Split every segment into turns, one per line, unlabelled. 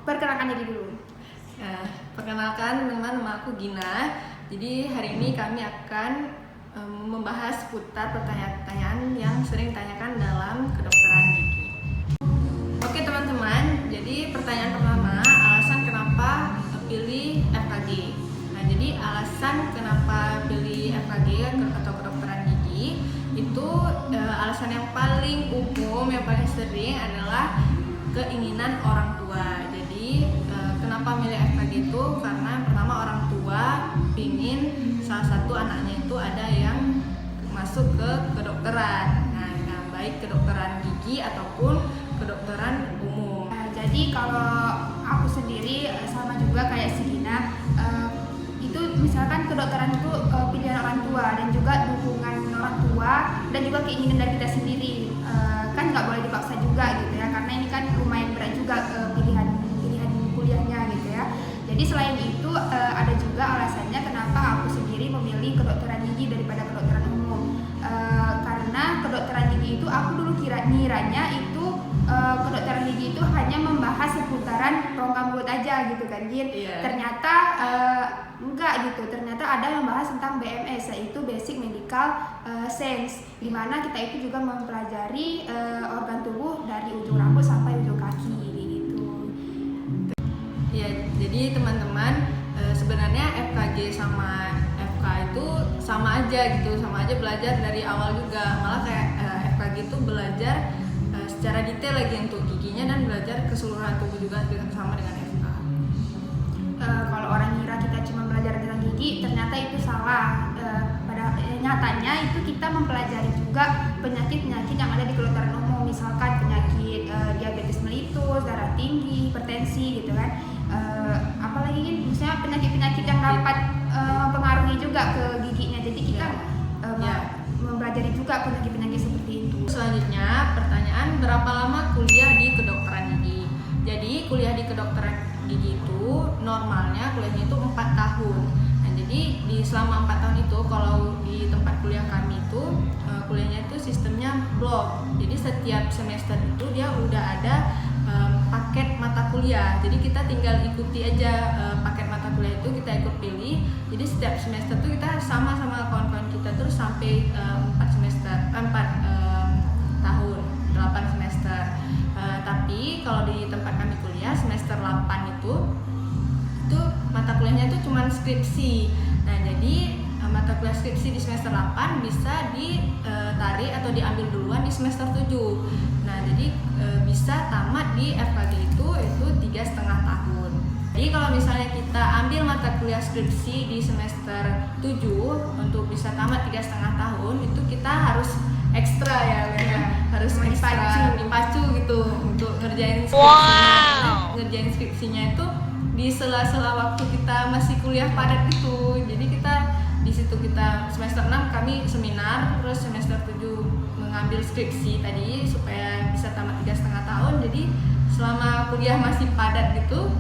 perkenalkan diri dulu.
Perkenalkan teman-teman, nama aku Gina. Jadi hari ini kami akan membahas seputar pertanyaan-pertanyaan yang sering ditanyakan dalam kedokteran gigi. Oke teman-teman, jadi pertanyaan pertama, alasan kenapa pilih FKG. Nah, jadi alasan kenapa pilih FKG atau kedokteran gigi itu alasan yang paling umum, yang paling sering adalah keinginan orang tua. Jadi kenapa milih FKG itu karena pertama orang tua pingin salah satu anaknya itu ada yang masuk ke kedokteran. Nah, baik kedokteran gigi ataupun kedokteran umum.
Jadi kalau aku sendiri sama juga kayak si Gina, itu misalkan kedokteran itu pilihan orang tua dan juga dukungan orang tua dan juga keinginan dari kita sendiri. Kan nggak boleh dipaksa juga gitu ya, karena ini kan lumayan berat juga pilihan kuliahnya gitu ya. Jadi selain itu ada juga alasannya kenapa aku sendiri memilih kedokteran gigi daripada kedokteran umum. Karena kedokteran gigi itu aku dulu ngiranya itu kedokteran gigi itu hanya membahas seputaran rongga mulut aja gitu kan, Gin.
Yeah.
Ternyata enggak gitu. Ternyata ada yang bahas tentang BMS, yaitu Basic Medical Science, di mana kita itu juga mempelajari organ tubuh dari ujung rambut sampai ujung kaki gitu.
Ya, jadi teman-teman sebenarnya FKG sama FK itu sama aja gitu, sama aja belajar dari awal juga. Malah kayak FKG itu belajar secara detail lagi untuk giginya dan belajar keseluruhan tubuh juga sama dengan FK.
Kalau orang ngira kita cuma belajar tentang gigi, ternyata itu salah. Pada nyatanya itu kita mempelajari juga penyakit-penyakit yang ada di kedokteran umum, misalkan penyakit diabetes mellitus, darah tinggi, hipertensi gitu kan. Apalagi ini misalnya penyakit-penyakit yang dapat mempengaruhi juga ke giginya. Jadi kita mempelajari juga penyakit-penyakit seperti itu.
Selanjutnya pertanyaan, berapa lama kuliah di kedokteran gigi? Jadi kuliah di kedokteran gigi itu normalnya kuliahnya itu 4 tahun. Nah, jadi di selama 4 tahun itu kalau di tempat kuliah kami itu kuliahnya itu sistemnya blok. Jadi setiap semester itu dia udah ada paket mata kuliah. Jadi kita tinggal ikuti aja paket mata kuliah itu, kita ikut pilih. Jadi setiap semester itu kita sama-sama kawan-kawan kita terus sampai 4 tahun, 8 semester. Tapi kalau di tempat kami kuliah semester 8 itu mata kuliahnya itu cuma skripsi. Nah, jadi mata kuliah skripsi di semester 8 bisa ditarik atau diambil duluan di semester 7. Nah, jadi bisa tamat di FKG itu 3,5 tahun. Jadi kalau misalnya kita ambil mata kuliah skripsi di semester 7 untuk bisa tamat 3,5 tahun, itu kita harus ekstra ya. Harus ekstra dipacu gitu untuk ngerjain skripsinya. Ngerjain skripsinya itu di sela-sela waktu kita masih kuliah padat gitu. Jadi kita di situ kita semester 6 kami seminar, terus semester 7 mengambil skripsi tadi supaya bisa tamat 3,5 tahun. Jadi selama kuliah masih padat gitu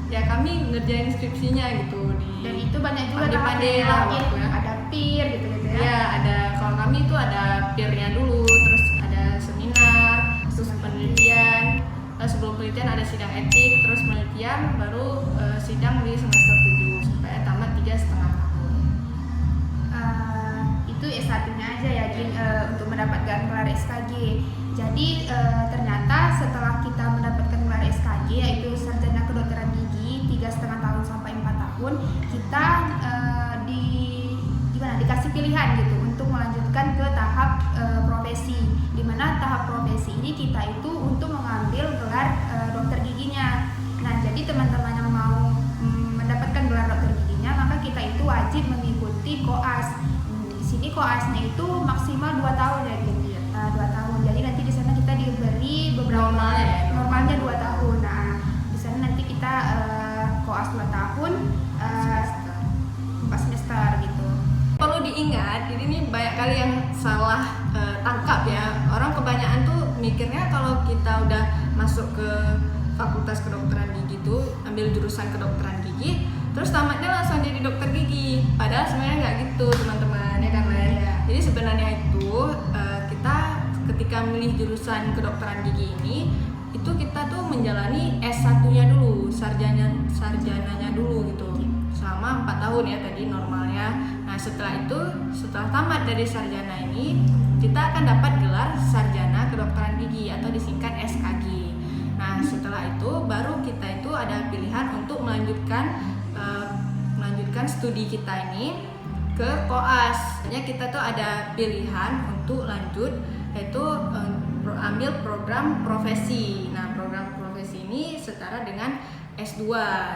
ya kami ngerjain skripsinya gitu
Dan itu banyak juga
pandai-pandai lah waktunya.
Ada peer gitu ya.
Ya, ada, kalau kami itu ada peernya dulu, terus ada seminar, terus penelitian, sebelum penelitian ada sidang etik, terus penelitian, baru sidang di semester 7 supaya tamat 3,5 tahun.
Itu S1-nya aja ya, Jin, untuk mendapatkan gelar SKG. Jadi ternyata setelah kita mendapatkan gelar SKG, yaitu sarjana kedokteran gigi 3,5 tahun sampai 4 tahun, kita dikasih pilihan gitu untuk melanjutkan ke tahap profesi. Di mana tahap profesi ini kita itu untuk mengambil gelar dokter giginya. Nah, jadi teman-teman yang mau mendapatkan gelar dokter giginya, maka kita itu wajib mengikuti koas. Di sini koasnya itu maksimal 2 tahun ya, gitu. 2 tahun. Jadi nanti di sana kita diberi beberapa normalnya 2 tahun. Nah, di sana nanti kita koas 2 tahun, 4 semester gitu.
Perlu diingat, jadi ini banyak kali yang salah tangkap ya. Orang kebanyakan tuh mikirnya kalau kita udah masuk ke fakultas kedokteran gigi tuh ambil jurusan kedokteran gigi, terus tamatnya langsung jadi dokter gigi. Padahal sebenarnya nggak gitu teman-teman, ya kan Len? Jadi sebenarnya itu kita ketika milih jurusan kedokteran gigi ini, itu kita tuh menjalani S1-nya selama 4 tahun ya tadi normalnya. Nah setelah itu, setelah tamat dari sarjana ini, kita akan dapat gelar sarjana kedokteran gigi atau disingkat SKG. Nah setelah itu baru kita itu ada pilihan untuk melanjutkan studi kita ini ke koas. Kita tuh ada pilihan untuk lanjut, yaitu ambil program profesi. Nah program profesi ini setara dengan S2.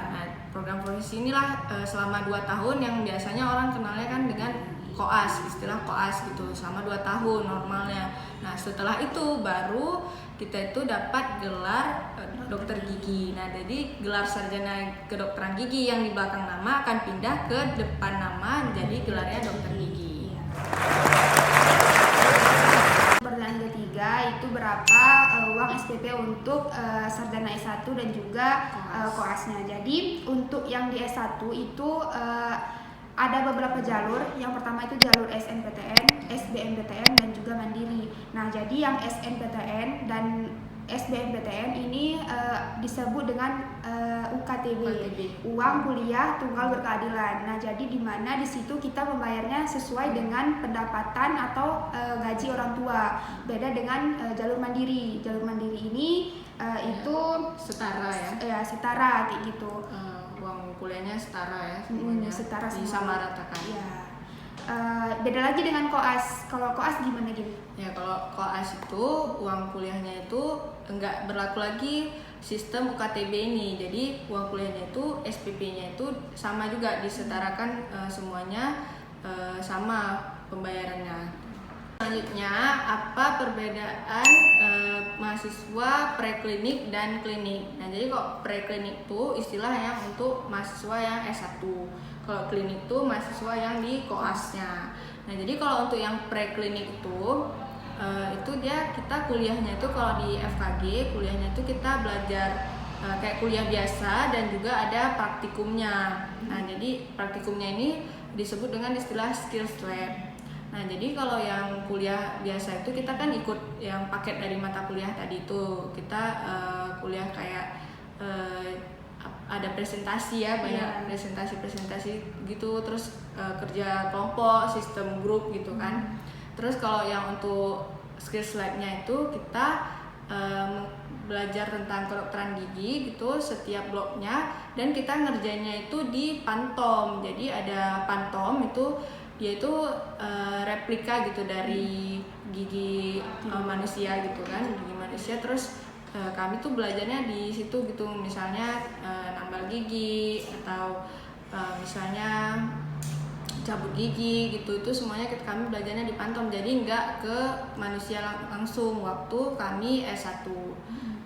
Nah program profesi inilah selama 2 tahun yang biasanya orang kenalnya kan dengan koas, istilah koas gitu, selama 2 tahun normalnya. Nah setelah itu baru kita itu dapat gelar dokter gigi. Nah jadi gelar sarjana kedokteran gigi yang di belakang nama akan pindah ke depan nama menjadi gelarnya dokter gigi.
Pertanyaan ketiga itu berapa uang SPP untuk sarjana S1 dan juga koasnya. Jadi untuk yang di S1 itu ada beberapa jalur. Yang pertama itu jalur SNPTN, SBMPTN dan juga mandiri. Nah, jadi yang SNPTN dan SBMPTN ini disebut dengan UKTB, uang kuliah tunggal berkeadilan. Nah, jadi di mana di situ kita membayarnya sesuai dengan pendapatan atau gaji orang tua. Beda dengan jalur mandiri. Jalur mandiri ini itu
setara ya.
Ya, setara kayak gitu.
Uang kuliahnya setara ya,
setara
disamaratakan.
Ya. Beda lagi dengan koas. Kalau koas gimana gitu?
Ya kalau koas itu uang kuliahnya itu enggak berlaku lagi sistem UKTB ini. Jadi uang kuliahnya itu SPP-nya itu sama juga, disetarakan semuanya sama pembayarannya. Selanjutnya, apa perbedaan mahasiswa preklinik dan klinik? Nah, jadi kok preklinik itu istilahnya untuk mahasiswa yang S1. Kalau klinik itu mahasiswa yang di koasnya. Nah, jadi kalau untuk yang preklinik itu kita kuliahnya itu kalau di FKG, kuliahnya itu kita belajar kayak kuliah biasa dan juga ada praktikumnya. Nah, jadi praktikumnya ini disebut dengan istilah skills lab. Nah, jadi kalau yang kuliah biasa itu kita kan ikut yang paket dari mata kuliah tadi itu. Kita kuliah kayak ada presentasi ya, banyak presentasi gitu, terus kerja kelompok, sistem grup gitu kan. Terus kalau yang untuk skills lab-nya itu kita belajar tentang kedokteran gigi gitu setiap bloknya, dan kita ngerjainnya itu di Pantom. Jadi ada Pantom itu dia itu replika gitu dari gigi manusia gitu kan, gigi manusia. Terus kami tuh belajarnya di situ gitu, misalnya nambal gigi atau misalnya cabut gigi gitu, itu semuanya kami belajarnya di Pantom. Jadi nggak ke manusia langsung waktu kami S1.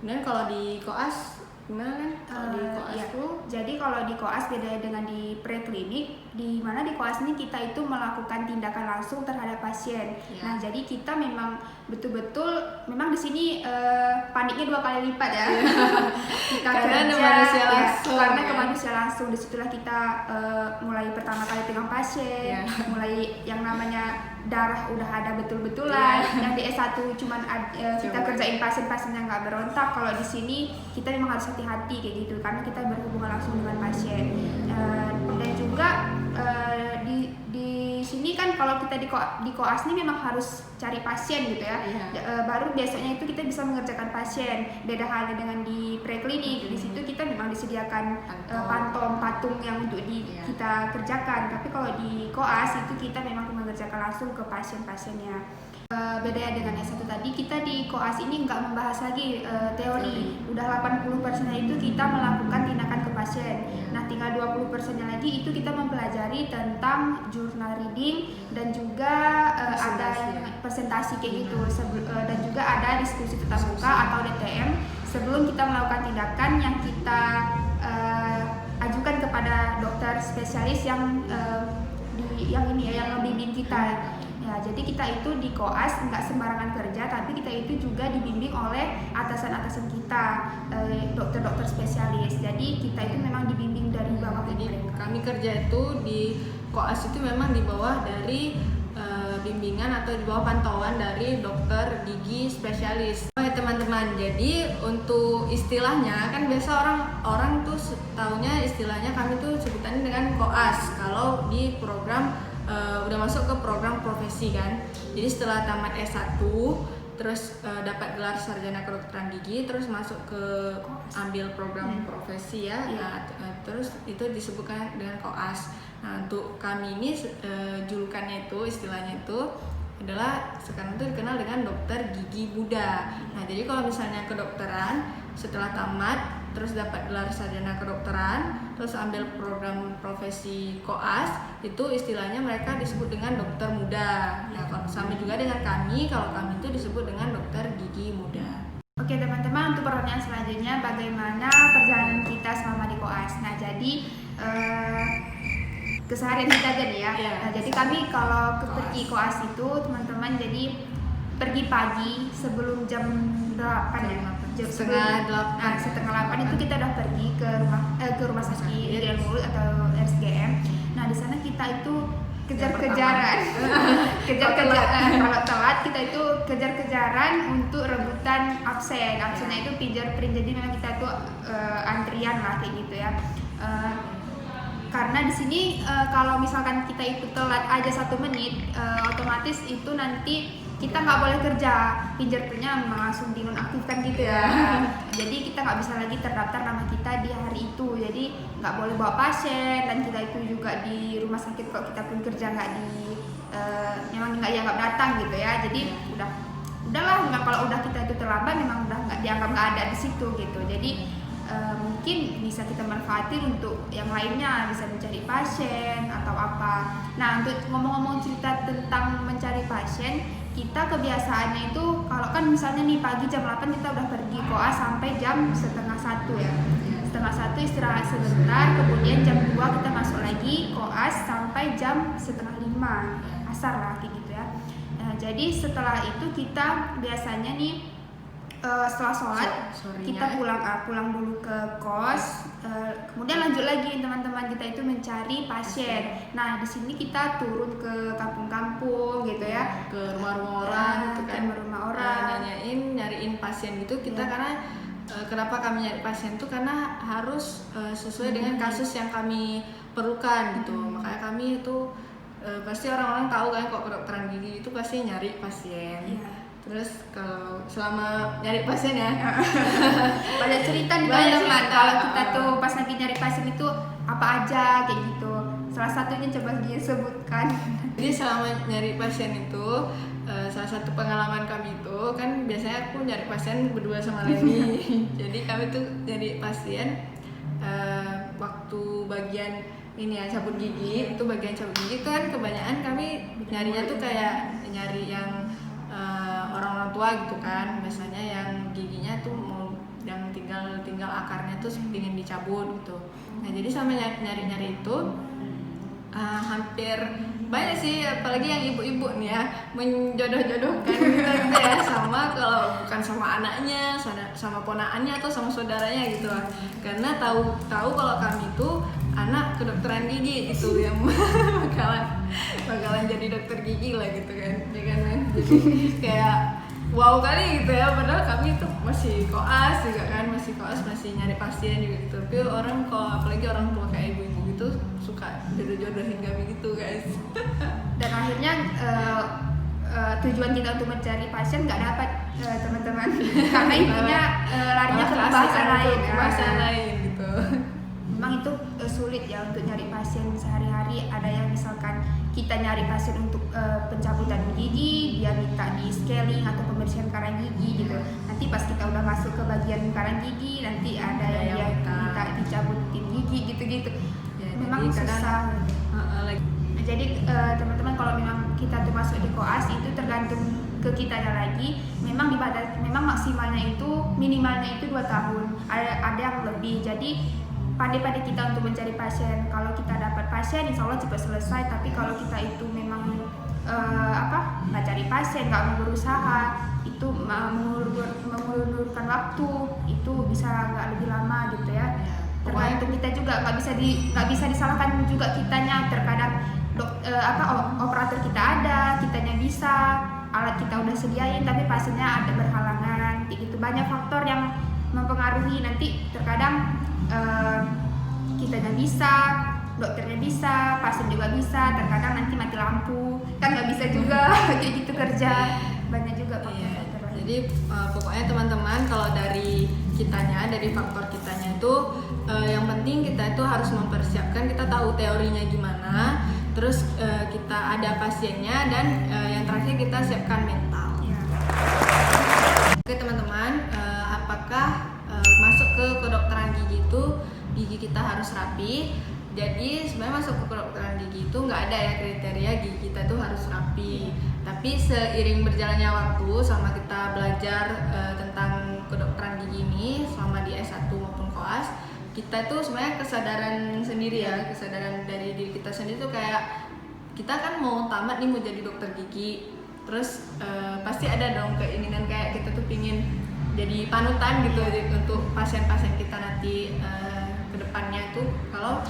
Dan kalau di koas gimana kan? Kalau di koas tuh,
jadi kalau di koas beda dengan di preklinik, di mana di koas ini kita itu melakukan tindakan langsung terhadap pasien. Nah, jadi kita memang betul-betul memang di sini paniknya 2 kali lipat ya. Kita
karena
kerja
manusia langsung,
karena ke manusia langsung. Disitulah kita mulai pertama kali pegang pasien, mulai yang namanya darah udah ada betul-betulan. Yang di S1 cuman kita kerjain pasien-pasien yang nggak berontak. Kalau di sini kita memang harus hati-hati kayak gitu karena kita berhubungan langsung dengan pasien. Dan juga di sini kan kalau kita di koas ini memang harus cari pasien gitu ya. Baru biasanya itu kita bisa mengerjakan pasien. Beda halnya dengan di preklinik. Di situ kita memang disediakan patung yang untuk kita kerjakan. Tapi kalau di koas itu kita memang mengerjakan langsung ke pasien-pasiennya. Beda ya dengan S1 tadi, kita di koas ini nggak membahas lagi teori. Udah 80% itu kita melakukan tindakan ke pasien. Nah, tinggal 20% lagi itu kita mempelajari tentang journal reading dan juga ada presentasi kayak gitu. Dan juga ada diskusi tatap muka atau DTM sebelum kita melakukan tindakan yang kita ajukan kepada dokter spesialis yang membimbing kita. Ya, jadi kita itu di koas nggak sembarangan kerja, tapi kita itu juga dibimbing oleh atasan-atasan kita, dokter-dokter spesialis. Jadi kita itu memang dibimbing dari bawah.
Jadi kami kerja itu di koas itu memang di bawah dari bimbingan atau di bawah pantauan dari dokter gigi spesialis. Oh ya teman-teman, jadi untuk istilahnya kan biasa orang tuh taunya istilahnya kami tuh sebutannya dengan koas kalau di program udah masuk ke program profesi kan. Jadi setelah tamat S1 terus dapat gelar sarjana kedokteran gigi, terus masuk ke ambil program profesi ya. Nah, terus itu disebutkan dengan koas. Nah, untuk kami ini julukannya itu, istilahnya itu adalah sekarang itu dikenal dengan dokter gigi muda. Nah, jadi kalau misalnya kedokteran setelah tamat terus dapat gelar sarjana kedokteran, terus ambil program profesi koas, itu istilahnya mereka disebut dengan dokter muda. Nah, sama juga dengan kami, kalau kami itu disebut dengan dokter gigi muda.
Oke teman-teman, untuk pertanyaan selanjutnya, bagaimana perjalanan kita selama di koas? Nah, jadi keseharian kita aja nih ya. Nah, jadi kami kalau pergi koas itu teman-teman jadi pergi pagi sebelum jam 8 ya.
Setengah
8 itu kita udah pergi ke rumah sakit Irian Mulut atau RSGM. Nah, di sana kita itu kejar-kejaran. Kalau telat kita itu kejar-kejaran untuk rebutan absen. Absennya itu pijar print, jadi memang kita tuh antrian lah kayak gitu ya. Karena di sini kalau misalkan kita itu telat aja 1 menit, otomatis itu nanti kita nggak boleh kerja, pinjernya langsung dinonaktifkan gitu ya. Jadi kita nggak bisa lagi terdaftar nama kita di hari itu. Jadi nggak boleh bawa pasien, dan kita itu juga di rumah sakit kalau kita pun kerja nggak memang nggak dianggap datang gitu ya. Jadi udahlah, kalau udah kita itu terlambat memang udah nggak dianggap nggak ada di situ gitu. Jadi mungkin bisa kita manfaatin untuk yang lainnya, bisa mencari pasien atau apa. Nah, untuk ngomong-ngomong cerita tentang mencari pasien, kita kebiasaannya itu kalau kan misalnya nih pagi jam 8 kita udah pergi koas sampai jam setengah 1 ya. Setengah 1 istirahat sebentar, kemudian jam 2 kita masuk lagi koas sampai jam setengah 5 asar lah kayak gitu ya. Nah, jadi setelah itu kita biasanya nih setelah sholat kita pulang dulu ke kos, kemudian lanjut lagi teman-teman kita itu mencari pasien. Nah, di sini kita turun ke kampung-kampung gitu ya,
ke rumah-rumah orang gitu kan,
rumah orang,
nyariin pasien gitu kita. Karena kenapa kami nyari pasien tuh karena harus sesuai dengan kasus yang kami perlukan gitu. Makanya kami itu pasti orang-orang tahu kan kok kedokteran gigi itu pasti nyari pasien. Terus kalau selama nyari pasien ya
banyak cerita nih teman-teman. Kalau kita tuh pas lagi nyari pasien itu apa aja kayak gitu. Salah satunya coba dia sebutkan.
Jadi selama nyari pasien itu salah satu pengalaman kami itu kan biasanya aku nyari pasien berdua sama Leni. Jadi kami tuh nyari pasien waktu bagian ini ya cabut gigi. Itu bagian cabut gigi itu kan kebanyakan kami nyarinya tuh kayak nyari yang orang-orang tua gitu kan, biasanya yang giginya tuh mau yang tinggal akarnya tuh ingin dicabut gitu. Nah, jadi sama nyari itu hampir banyak sih, apalagi yang ibu-ibu nih ya menjodoh-jodohkan gitu ya, sama kalau bukan sama anaknya, sama ponaannya atau sama saudaranya gitu lah. Karena tahu kalau kami tuh anak kedokteran gigi gitu yang bakalan jadi dokter gigi lah gitu kan, ya kan men. Jadi kayak wow kali gitu ya, padahal kami tuh masih koas juga kan, masih nyari pasien juga gitu. Tapi orang kalau apalagi orang tua kayak ibu-ibu gitu suka jodoh-jodohin kami gitu guys.
Dan akhirnya tujuan kita untuk mencari pasien nggak dapat teman-teman, karena intinya larinya ke bahasan lain
gitu.
Memang itu sulit ya untuk nyari pasien sehari-hari. Ada yang misalkan kita nyari pasien untuk pencabutan gigi, dia minta di scaling atau pembersihan karang gigi gitu. Nanti pas kita udah masuk ke bagian karang gigi, nanti ada yang minta dicabutin gigi gitu-gitu. Ya, memang susah. Nah, jadi teman-teman, kalau memang kita tuh masuk di koas itu tergantung ke kitanya lagi. Memang maksimalnya itu, minimalnya itu 2 tahun. Ada yang lebih. Jadi pandai-pandai kita untuk mencari pasien. Kalau kita dapat pasien, insya Allah cepat selesai. Tapi kalau kita itu memang nggak cari pasien, nggak mau berusaha, itu mengulurkan waktu, itu bisa nggak lebih lama gitu ya. Tergantung kita juga, nggak bisa disalahkan juga kitanya. Terkadang operator kita ada, kitanya bisa, alat kita udah sediain, tapi pasiennya ada berhalangan, kayak gitu. Banyak faktor yang mempengaruhi. Nanti terkadang kitanya bisa, dokternya bisa, pasien juga bisa, terkadang nanti mati lampu, kan nggak bisa juga kayak gitu kerja. Banyak juga faktor.
Jadi pokoknya teman-teman, kalau dari kitanya, dari faktor kitanya itu yang penting kita itu harus mempersiapkan, kita tahu teorinya gimana, terus kita ada pasiennya, dan yang terakhir kita siapkan mental. Oke teman-teman, apakah masuk ke kedokteran gigi itu gigi kita harus rapi? Jadi sebenarnya masuk ke kedokteran gigi itu nggak ada ya kriteria gigi kita itu harus rapi. Tapi seiring berjalannya waktu, selama kita belajar tentang kedokteran gigi ini selama di S1 maupun koas, kita tuh sebenarnya kesadaran sendiri ya, kesadaran dari diri kita sendiri tuh kayak kita kan mau tamat nih, mau jadi dokter gigi, terus pasti ada dong keinginan kayak kita tuh pingin jadi panutan gitu untuk pasien-pasien kita nanti kedepannya tuh kalau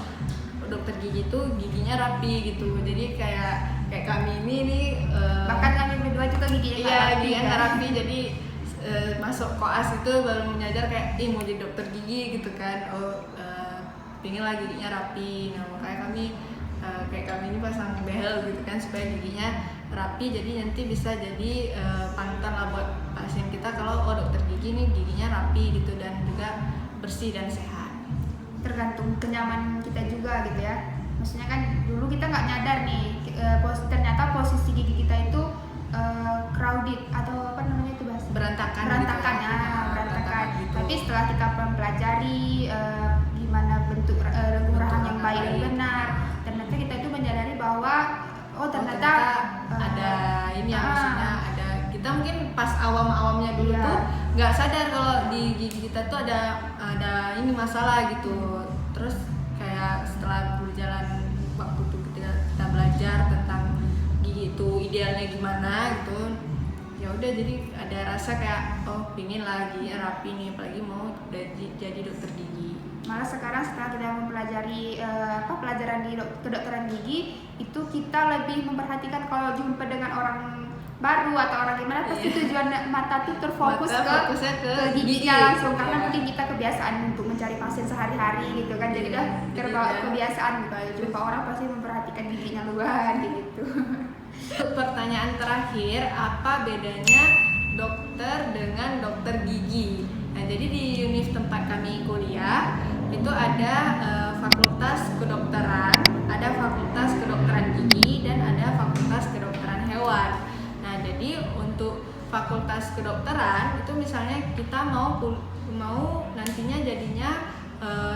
dokter gigi tuh giginya rapi gitu. Jadi kayak kami ini
bahkan kami berdua juga giginya
rapi. Jadi masuk koas itu baru menyadar kayak mau jadi dokter gigi gitu kan. Pingin lah giginya rapi. Nah makanya kami kayak kami ini pasang behel gitu kan supaya giginya rapi, jadi nanti bisa jadi panutan lah buat pasien kita kalau dokter gigi nih giginya rapi gitu dan juga bersih dan sehat.
Tergantung kenyamanan kita juga gitu ya. Maksudnya kan dulu kita nggak nyadar nih ternyata posisi gigi kita itu crowded atau apa namanya itu bahasa
berantakan
gitu. Tapi setelah kita mempelajari gimana bentuk renggung-rahang yang baik dan benar, ternyata kita itu menyadari bahwa ternyata
ada ini ya, maksudnya ada, kita mungkin pas awam-awamnya dulu tuh nggak sadar kalau di gigi kita tuh ada ini masalah gitu. Terus kayak setelah berjalan waktu tuh ketika kita belajar tentang gigi itu idealnya gimana gitu, ya udah jadi ada rasa kayak pingin lagi rapi nih, apalagi mau jadi dokter gigi.
Malah sekarang setelah kita mempelajari pelajaran di kedokteran gigi itu, kita lebih memperhatikan kalau jumpa dengan orang baru atau orang gimana, pasti tujuan mata tuh terfokus ke giginya langsung, karena mungkin kita kebiasaan untuk mencari pasien sehari-hari gitu kan, jadi udah terbawa kebiasaan gitu. Jumpa orang pasti memperhatikan giginya luar gitu.
Pertanyaan terakhir, apa bedanya dokter dengan dokter gigi? Nah, jadi di univ tempat kami kuliah itu ada fakultas kedokteran, ada fakultas kedokteran gigi, dan ada fakultas kedokteran hewan. Nah, jadi untuk fakultas kedokteran itu misalnya kita mau nantinya jadinya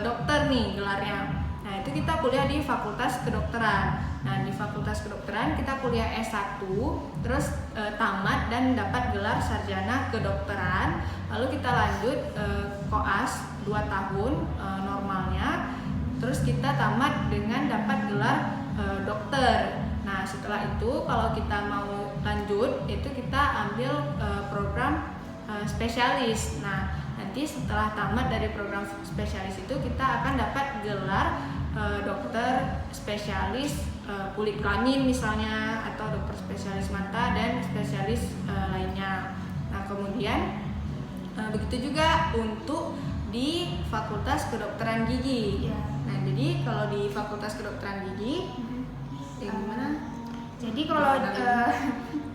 dokter nih gelarnya. Nah, itu kita kuliah di fakultas kedokteran. Nah, di fakultas kedokteran kita kuliah S1, terus tamat dan dapat gelar sarjana kedokteran. Lalu kita lanjut koas 2 tahun normalnya. Terus kita tamat dengan dapat gelar dokter. Nah, setelah itu kalau kita mau lanjut itu kita ambil program spesialis. Nah, nanti setelah tamat dari program spesialis itu kita akan dapat gelar dokter spesialis kulit kelamin misalnya, atau dokter spesialis mata dan spesialis lainnya. Nah, kemudian begitu juga untuk di fakultas kedokteran gigi. Nah, jadi kalau di fakultas kedokteran gigi gimana?
Jadi kalau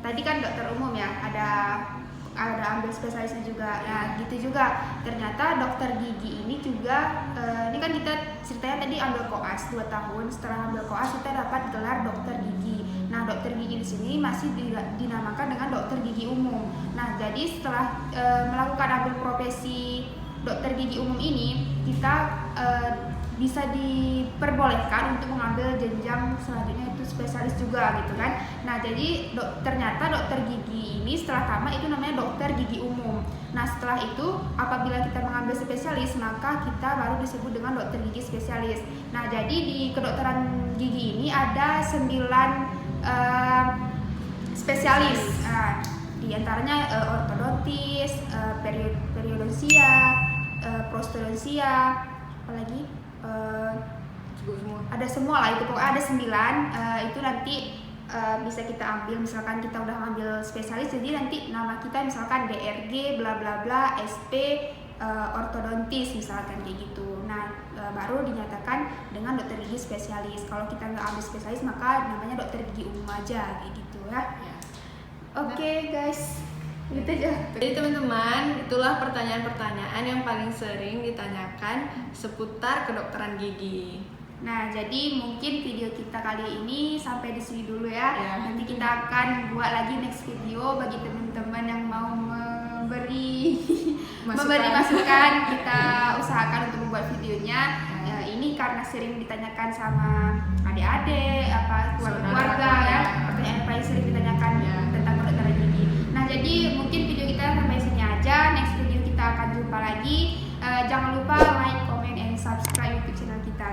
tadi kan dokter umum ya, ada ambil spesialisnya juga. Nah, gitu juga. Ternyata dokter gigi ini juga ini kan kita ceritanya tadi ambil koas 2 tahun. Setelah ambil koas kita dapat gelar dokter gigi. Nah, dokter gigi di sini masih dinamakan dengan dokter gigi umum. Nah, jadi setelah melakukan ambil profesi dokter gigi umum ini, kita bisa diperbolehkan untuk mengambil jenjang selanjutnya itu spesialis juga gitu kan. Nah, jadi ternyata dokter gigi ini setelah tamat itu namanya dokter gigi umum. Nah, setelah itu apabila kita mengambil spesialis, maka kita baru disebut dengan dokter gigi spesialis. Nah, jadi di kedokteran gigi ini ada 9 spesialis. Nah, di antaranya ortodontis, periodonsia, prostodonsia, apalagi
Sebut semua.
Ada semua lah, itu pokoknya ada 9. Itu nanti bisa kita ambil, misalkan kita udah ambil spesialis, jadi nanti nama kita misalkan DRG bla bla bla SP ortodontis misalkan kayak gitu. Nah baru dinyatakan dengan dokter gigi spesialis. Kalau kita nggak ambil spesialis maka namanya dokter gigi umum aja kayak gitu ya. Oke, guys, gitu aja.
Jadi teman-teman, itulah pertanyaan-pertanyaan yang paling sering ditanyakan seputar kedokteran gigi.
Nah, jadi mungkin video kita kali ini sampai di sini dulu ya.
Ya.
Nanti kita akan buat lagi next video bagi teman-teman yang mau memberi masukan. Kita usahakan untuk membuat videonya. Ini karena sering ditanyakan sama adik-adik, keluarga ya. Pertanyaan yang paling sering ditanyakan tentang kedokteran gigi. Nah, jadi mungkin video kita sampai sini aja. Next video kita akan jumpa lagi. Jangan lupa like, comment, and subscribe YouTube channel kita.